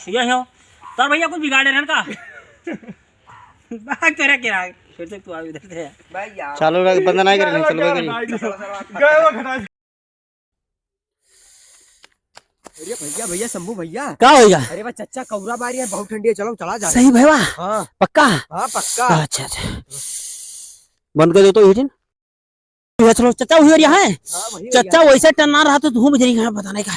ये हो तार भैया कुछ बिगाड़े रहन का भाग तेरा क्या फिर से तू आ इधर से भाई यार चालू बंद नहीं करे चलो गए वो घटा। अरे भैया भैया शंभू भैया क्या होगा? अरे वाह चच्चा कौरा बारी है बहुत ठंडी है चलो चला जा। सही भैया हाँ पक्का हाँ पक्का। अच्छा अच्छा बंद कर दो तो हीटिन चलो चचा हुई यहाँ है चचा वैसे टन्ना रहा तो धूम जरी है बताने का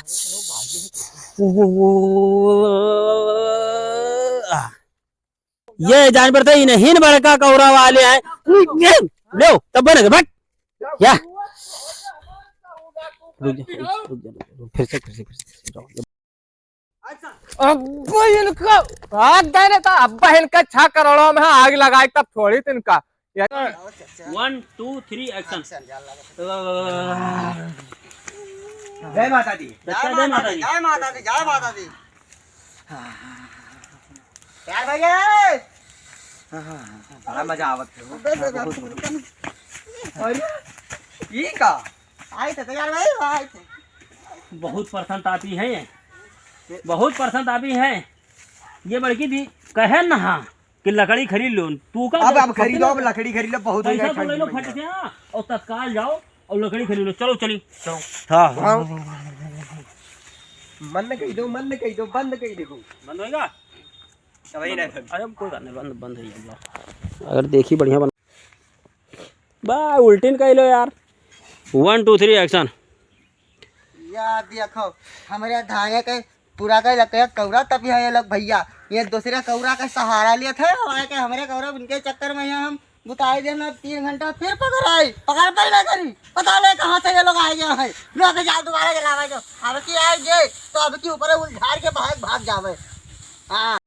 ये जानवर तो इन्हीं बड़का कौरा वाले हैं लो तब बने बट क्या फिर से अब्बा इनका आग देने था अब्बा इनका 6 करोड़ों में आग लगाई तब थोड़ी तो इनका 1 2 3 एक्शन। जय माता दी जय माता दी जय माता दी जय माता दी यार भैया बड़ा मजा आवत है। अरे ये का आए थे यार भाई आए थे बहुत परसेंट आती है ये बहुत परसेंट आती है ये बड़की दी कहे ना हाँ कि लकड़ी खरीद लो तू का अब खरीदो अब लकड़ी खरीद लो बहुत हो पैसा तो ले लो फट से हाँ और तत्काल जाओ और लकड़ी खरीद लो चलो चली चलो हाँ मन कही दो बंद कही देखो बंद होएगा वही नहीं अरे कोई बात नहीं बंद बंद है अगर देखी बढ़िया बन बा उल्टीन कह लो यार 1 2 3 एक्शन। यार देखो हमारे धागे के पूरा का लग कौरा तभी है ये लोग भैया ये दूसरे कौरा का सहारा लिए थे हमारे कौरा उनके चक्कर में यहाँ हम बुताई देना 3 घंटा फिर पकड़ पाई ना करी पता नहीं कहाँ से ये लोग आए गए हैं लोग जाओ दोबारा जलावे जो अब की आएंगे तो अब की ऊपर उलझाड़ के भाग जावे। हाँ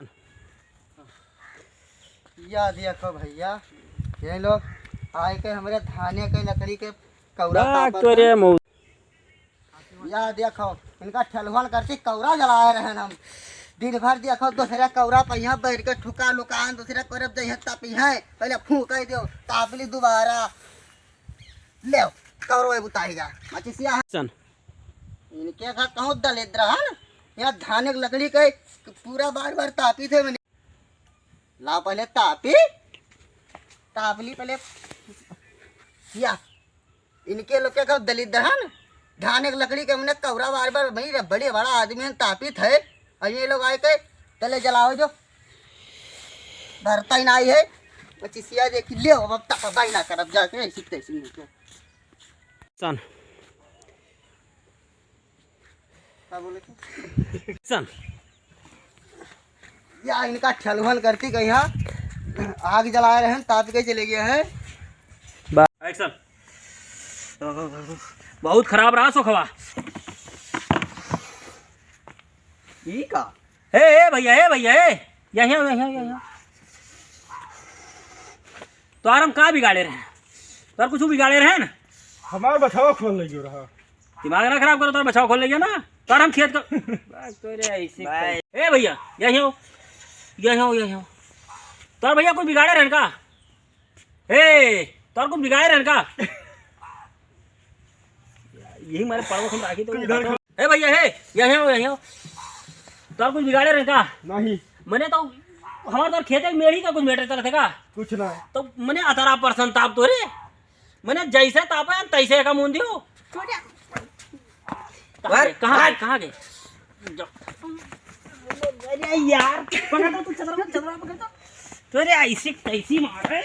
या देखो भैया ये लोग आए के हमारे धाने के लकड़ी के कौरा या देखो इनका ठलवन करती कौरा जलाए रहे हम दिन भर देखो दूसरा कौरा पहिया बैठ के ठुका लुकान दूसरा करब दे तपी है पहले फूक दो तापली दोबारा ले कौरो बुताई जा मचिसिया इनके घर कहूँ दलित रहन यहाँ धान की लकड़ी के पूरा बार तापी थे मैंने ला पहले तापली पहले या इनके लोग के दलित रहन धान एक लकड़ी के हमने कौरा बार भाई बड़े बड़ा आदमी तापित है और ये लोग आए के चले जलाओ जो भरता ही ना आई है चिसिया देख ले अब तक भाई ना कर अब जाके सीखते सन क्या बोले थे सन या इनका ठलवन करती कहीं आग जला रहे हैं ताप के चले गए हैं एक्शन। बहुत खराब रहा सोखवा ठीक है हे भैया यहाँ तो आराम का बिगाड़े रहे तो कुछ बिगाड़े रहे ना हमारा बचाव खोल लगी रहा दिमाग ना खराब करो तो बचाव खोल लेगा ना तो आराम खेत का ए भैया यहाँ तो भैया कुछ बिगाड़े रहे का हे तो कुछ बिगाड़े रहे का यही हमारे पड़ोस में राखी तो ए भैया यहाँ तो कुछ बिगाड़े रहे का नहीं मैंने तो हमारे तो खेत में मेरी का कुछ मेटर चलते का कुछ ना तो मैंने 18% ताप तो रे मैंने जैसे तापा तैसे का मुंह दियो कहाँ गए अरे यार पकड़ तू चदरा पकड़ तो अरे ऐसी कैसी मार है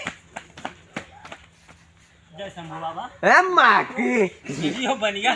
जय शंभू बाबा माँ की बन गया